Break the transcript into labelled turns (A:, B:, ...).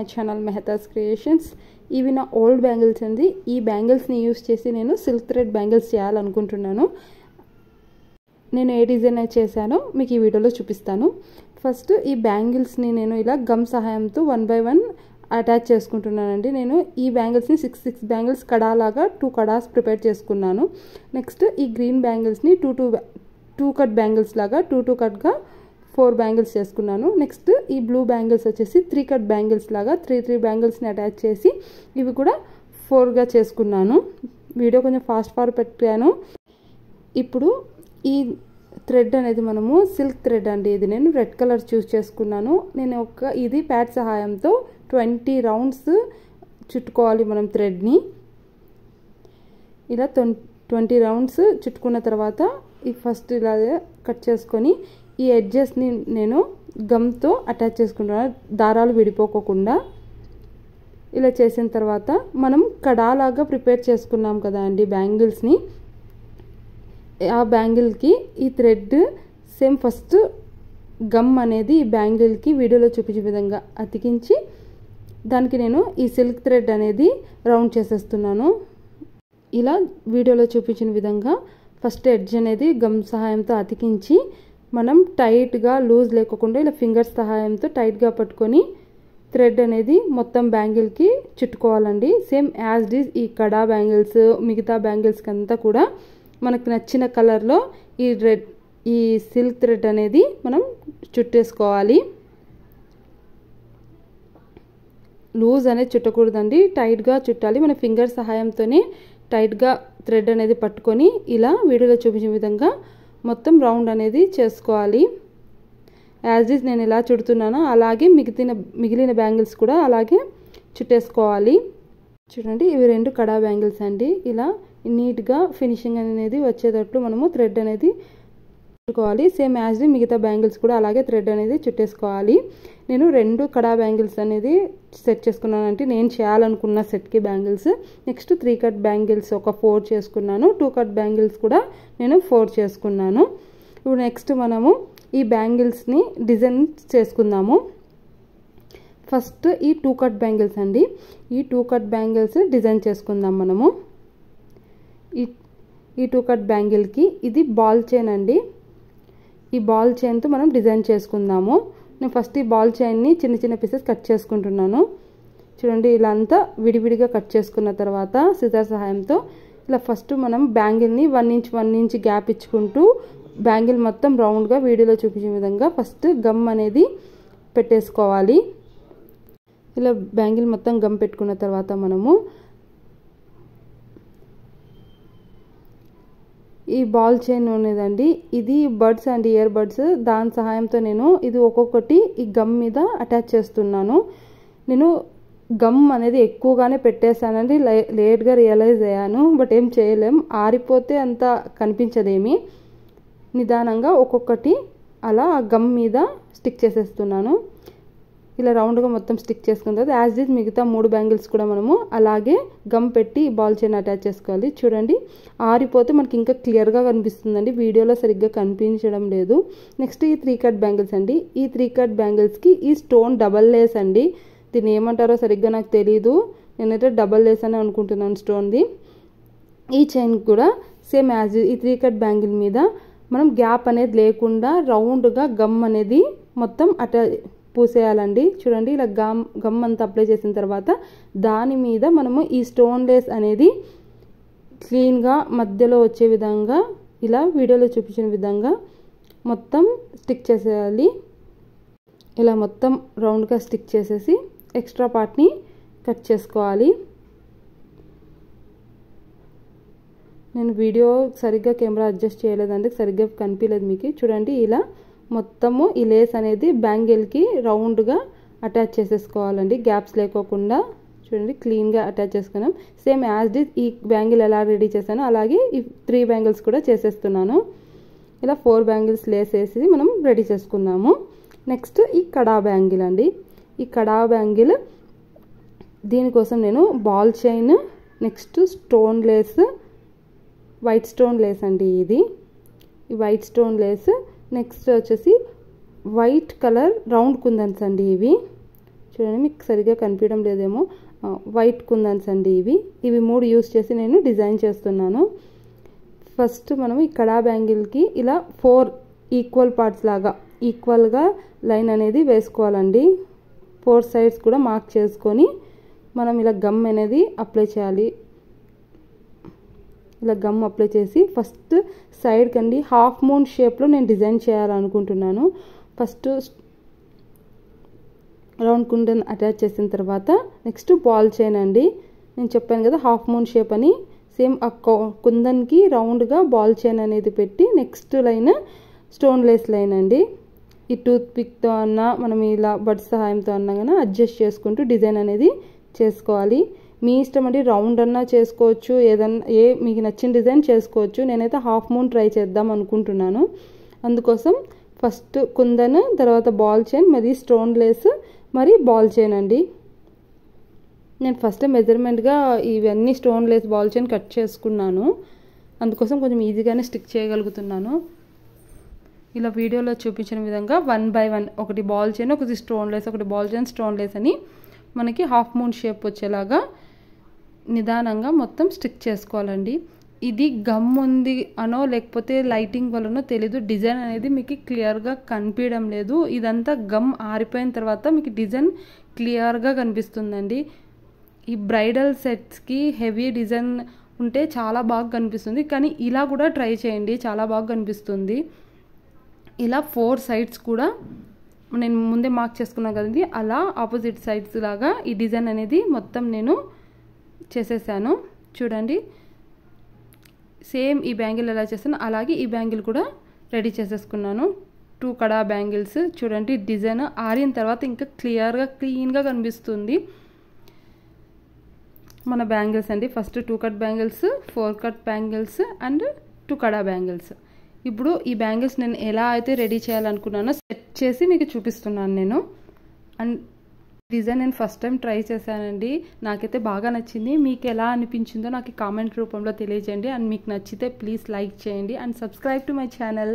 A: My channel మెహతాస్ creations. ఇవి నా old bangles అండి. ఈ బ్యాంగిల్స్ని యూస్ చేసి నేను సిల్క్ థ్రెడ్ బ్యాంగిల్స్ చేయాలనుకుంటున్నాను. నేను ఏ డిజైన్ చేశానో మీకు ఈ వీడియోలో చూపిస్తాను. ఫస్ట్ ఈ బ్యాంగిల్స్ని నేను ఇలా గమ్ సహాయంతో 1 by 1 అటాచ్ చేసుకుంటున్నానండి. నేను ఈ బ్యాంగిల్స్ని 6 బ్యాంగిల్స్ కడాలాగా 2 కడాస్ ప్రిపేర్ చేసుకున్నాను. నెక్స్ట్ ఈ గ్రీన్ బ్యాంగిల్స్ని 2 కట్ బ్యాంగిల్స్ లాగా 2 కట్గా 4 బ్యాంగిల్స్ చేసుకున్నాను. నెక్స్ట్ ఈ బ్లూ బ్యాంగిల్స్ వచ్చేసి 3 కట్ బ్యాంగిల్స్ లాగా 3 బ్యాంగిల్స్ని అటాచ్ చేసి ఇవి కూడా 4గా చేసుకున్నాను. వీడియో కొంచెం ఫాస్ట్ ఫార్వర్డ్ పెట్టాను. ఇప్పుడు ఈ థ్రెడ్ అనేది మనము సిల్క్ థ్రెడ్ అండి. ఇది నేను రెడ్ కలర్ చూస్ చేసుకున్నాను. నేను ఇది ప్యాడ్ సహాయంతో 20 రౌండ్స్ చుట్టుకోవాలి మనం థ్రెడ్ని. ఇలా 20 రౌండ్స్ చుట్టుకున్న తర్వాత ఈ ఫస్ట్ ఇలా కట్ చేసుకొని ఈ ఎడ్జెస్ని నేను గమ్తో అటాచ్ చేసుకుంటున్నాను, దారాలు విడిపోకుండా. ఇలా చేసిన తర్వాత మనం కడాలాగా ప్రిపేర్ చేసుకున్నాం కదా అండి బ్యాంగిల్స్ని. ఆ బ్యాంగిల్కి ఈ థ్రెడ్ సేమ్ ఫస్ట్ గమ్ అనేది ఈ బ్యాంగిల్కి వీడియోలో చూపించే విధంగా అతికించి దానికి నేను ఈ సిల్క్ థ్రెడ్ అనేది రౌండ్ చేసేస్తున్నాను. ఇలా వీడియోలో చూపించిన విధంగా ఫస్ట్ ఎడ్జ్ అనేది గమ్ సహాయంతో అతికించి మనం టైట్గా లూజ్ లేకుండా ఇలా ఫింగర్స్ సహాయంతో టైట్గా పట్టుకొని థ్రెడ్ అనేది మొత్తం బ్యాంగిల్కి చుట్టుకోవాలండి. సేమ్ యాజ్ ఇట్ ఈజ్ ఈ కడా బ్యాంగిల్స్ మిగతా బ్యాంగిల్స్కి అంతా కూడా మనకు నచ్చిన కలర్లో ఈ సిల్క్ థ్రెడ్ అనేది మనం చుట్టేసుకోవాలి. లూజ్ అనేది చుట్టకూడదండి, టైట్గా చుట్టాలి. మన ఫింగర్ సహాయంతోనే టైట్గా థ్రెడ్ అనేది పట్టుకొని ఇలా వీడియోలో చూపించిన విధంగా మొత్తం రౌండ్ అనేది చేసుకోవాలి. యాజ్ ఇట్ ఈజ్ నేను ఎలా చుడుతున్నానో అలాగే మిగిలిన బ్యాంగిల్స్ కూడా అలాగే చుట్టేసుకోవాలి. చూడండి, ఇవి 2 కడా బ్యాంగిల్స్ అండి. ఇలా నీట్గా ఫినిషింగ్ అనేది వచ్చేటట్లు మనము థ్రెడ్ అనేది చుట్టుకోవాలి. సేమ్ యాజ్ ఇట్ మిగతా బ్యాంగిల్స్ కూడా అలాగే థ్రెడ్ అనేది చుట్టేసుకోవాలి. నేను 2 కడా బ్యాంగిల్స్ అనేది సెట్ చేసుకున్నాను, అంటే నేను చేయాలనుకున్న సెట్కి బ్యాంగిల్స్. నెక్స్ట్ 3 కట్ బ్యాంగిల్స్ ఒక 4 చేసుకున్నాను. 2 కట్ బ్యాంగిల్స్ కూడా నేను 4 చేసుకున్నాను. ఇప్పుడు నెక్స్ట్ మనము ఈ బ్యాంగిల్స్ని డిజైన్ చేసుకుందాము. ఫస్ట్ ఈ 2 కట్ బ్యాంగిల్స్ అండి. ఈ 2 కట్ బ్యాంగిల్స్ డిజైన్ చేసుకుందాం మనము. ఈ 2 కట్ బ్యాంగిల్కి ఇది బాల్ చైన్ అండి. ఈ బాల్ చైన్తో మనం డిజైన్ చేసుకుందాము. నేను ఫస్ట్ ఈ బాల్ చైన్ని చిన్న పీసెస్ కట్ చేసుకుంటున్నాను. చూడండి, ఇలా అంతా విడివిడిగా కట్ చేసుకున్న తర్వాత సిజర్ సహాయంతో ఇలా ఫస్ట్ మనం బ్యాంగిల్ని 1 ఇంచ్ గ్యాప్ ఇచ్చుకుంటూ బ్యాంగిల్ మొత్తం రౌండ్గా వీడియోలో చూపించే విధంగా ఫస్ట్ గమ్ అనేది పెట్టేసుకోవాలి. ఇలా బ్యాంగిల్ మొత్తం గమ్ పెట్టుకున్న తర్వాత మనము ఈ బాల్ చైన్ ఉన్నదండి, ఇది బడ్స్ అండి, ఇయర్ బడ్స్. దాని సహాయంతో నేను ఇది ఒక్కొక్కటి ఈ గమ్ మీద అటాచ్ చేస్తున్నాను. నేను గమ్ అనేది ఎక్కువగానే పెట్టేశానండి, లేట్గా రియలైజ్ అయ్యాను. బట్ ఏం చేయలేం, ఆరిపోతే అంత కనిపించదేమి. నిదానంగా ఒక్కొక్కటి అలా ఆ గమ్ మీద స్టిక్ చేసేస్తున్నాను. ఇలా రౌండ్గా మొత్తం స్టిక్ చేసుకున్న తర్వాత యాజ్ ఇట్ మిగతా 3 బ్యాంగిల్స్ కూడా మనము అలాగే గమ్ పెట్టి బాల్ చైన్ అటాచ్ చేసుకోవాలి. చూడండి, ఆరిపోతే మనకి ఇంకా క్లియర్గా కనిపిస్తుందండి, వీడియోలో సరిగ్గా కనిపించడం లేదు. నెక్స్ట్ ఈ 3 కట్ బ్యాంగిల్స్ అండి. ఈ 3 కట్ బ్యాంగిల్స్కి ఈ స్టోన్ డబల్ లేస్ అండి. దీన్ని ఏమంటారో సరిగ్గా నాకు తెలీదు, నేనైతే డబల్ లేస్ అని అనుకుంటున్నాను స్టోన్ది. ఈ చైన్ కూడా సేమ్ యాజ్ ఈ 3 కట్ బ్యాంగిల్ మీద మనం గ్యాప్ అనేది లేకుండా రౌండ్గా గమ్ అనేది మొత్తం పూసేయాలండి. చూడండి, ఇలా గమ్ అంతా అప్లై చేసిన తర్వాత దాని మీద మనము ఈ స్టోన్ లేస్ అనేది క్లీన్గా మధ్యలో వచ్చే విధంగా ఇలా వీడియోలో చూపించిన విధంగా మొత్తం స్టిక్ చేసేయాలి. ఇలా మొత్తం రౌండ్గా స్టిక్ చేసేసి ఎక్స్ట్రా పార్ట్ని కట్ చేసుకోవాలి. నేను వీడియో సరిగ్గా కెమెరా అడ్జస్ట్ చేయలేదండి, సరిగ్గా కనిపించలేదు మీకు. చూడండి, ఇలా మొత్తము ఈ లేస్ అనేది బ్యాంగిల్కి రౌండ్గా అటాచ్ చేసేసుకోవాలండి, గ్యాప్స్ లేకోకుండా. చూడండి, క్లీన్గా అటాచ్ చేసుకున్నాం. సేమ్ యాజ్ ఇట్ ఈ బ్యాంగిల్ ఎలా రెడీ చేశానో అలాగే ఈ 3 బ్యాంగిల్స్ కూడా చేసేస్తున్నాను. ఇలా 4 బ్యాంగిల్స్ లేస్ వేసి మనం రెడీ చేసుకున్నాము. నెక్స్ట్ ఈ కడా బ్యాంగిల్ అండి. ఈ కడా బ్యాంగిల్ దీనికోసం నేను ball chain, next stone Lay's, white stone Lay's అండి. ఇది ఈ వైట్ స్టోన్ లేస్. నెక్స్ట్ వచ్చేసి వైట్ కలర్ రౌండ్ కుందన్స్ అండి ఇవి. చూడండి, మీకు సరిగ్గా కనిపించడం లేదేమో, వైట్ కుందన్స్ అండి ఇవి 3 యూస్ చేసి నేను డిజైన్ చేస్తున్నాను. ఫస్ట్ మనం ఈ కడా బ్యాంగిల్కి ఇలా 4 ఈక్వల్ పార్ట్స్ లాగా ఈక్వల్గా లైన్ అనేది వేసుకోవాలండి. 4 సైడ్స్ కూడా మార్క్ చేసుకొని మనం ఇలా గమ్ అనేది అప్లై చేయాలి. ఇలా గమ్ అప్లై చేసి ఫస్ట్ సైడ్ కండి హాఫ్ మూన్ షేప్లో నేను డిజైన్ చేయాలనుకుంటున్నాను. ఫస్ట్ రౌండ్ కుందన్ అటాచ్ చేసిన తర్వాత నెక్స్ట్ బాల్ చైన్ అండి. నేను చెప్పాను కదా హాఫ్ మూన్ షేప్ అని, సేమ్ ఆ కుందన్కి రౌండ్గా బాల్ చైన్ అనేది పెట్టి next line stone Lay's line అండి. ఈ టూత్ పిక్తో అన్నా మనం ఇలా బడ్స్ సహాయంతో అన్నా కానీ అడ్జస్ట్ చేసుకుంటూ డిజైన్ అనేది చేసుకోవాలి. మీ ఇష్టం అండి, రౌండ్ అన్నా చేసుకోవచ్చు, ఏదన్నా మీకు నచ్చిన డిజైన్ చేసుకోవచ్చు. నేనైతే హాఫ్ మూన్ ట్రై చేద్దాం అనుకుంటున్నాను. అందుకోసం ఫస్ట్ కుందన్, తర్వాత బాల్ చైన్, మరి స్టోన్ లేస్, మరి బాల్ చైన్ అండి. నేను ఫస్ట్ మెజర్మెంట్గా ఇవన్నీ stone Lay's ball chain cut చేసుకున్నాను. అందుకోసం కొంచెం ఈజీగానే స్టిక్ చేయగలుగుతున్నాను. ఇలా వీడియోలో చూపించిన విధంగా 1 by 1 ఒకటి బాల్ చైన్, ఒకటి స్టోన్ లేస్, ఒకటి బాల్ చైన్, స్టోన్ లేస్ అని మనకి హాఫ్ మూన్ షేప్ వచ్చేలాగా నిదానంగా మొత్తం స్టిక్ చేసుకోవాలండి. ఇది గమ్ ఉంది అనో లేకపోతే లైటింగ్ వల్లనో తెలీదు, డిజైన్ అనేది మీకు క్లియర్గా కనిపించడం లేదు. ఇదంతా గమ్ ఆరిపోయిన తర్వాత మీకు డిజైన్ క్లియర్గా కనిపిస్తుందండి. ఈ బ్రైడల్ సెట్స్కి హెవీ డిజైన్ ఉంటే చాలా బాగా కనిపిస్తుంది, కానీ ఇలా కూడా ట్రై చేయండి, చాలా బాగా కనిపిస్తుంది. ఇలా 4 సైడ్స్ కూడా నేను ముందే మార్క్ చేసుకున్నాను కదండి, అలా ఆపోజిట్ సైడ్స్ లాగా ఈ డిజైన్ అనేది మొత్తం నేను చేసేసాను. చూడండి, సేమ్ ఈ బ్యాంగిల్ ఎలా చేస్తాను అలాగే ఈ బ్యాంగిల్ కూడా రెడీ చేసేసుకున్నాను. 2 కడా బ్యాంగిల్స్. చూడండి, డిజైన్ ఆరిన తర్వాత ఇంకా క్లీన్గా కనిపిస్తుంది మన బ్యాంగిల్స్ అండి. First 2 cut bangles, 4 cut bangles and 2 kada bangles. ఇప్పుడు ఈ బ్యాంగిల్స్ నేను ఎలా అయితే రెడీ చేయాలనుకున్నానో సెట్ చేసి మీకు చూపిస్తున్నాను నేను. అండ్ డిజైన్ నేను ఫస్ట్ టైం ట్రై చేశానండి, నాకైతే బాగా నచ్చింది. మీకు ఎలా అనిపించిందో నాకు కామెంట్ రూపంలో తెలియజేయండి. అండ్ మీకు నచ్చితే ప్లీజ్ లైక్ చేయండి and subscribe to my channel.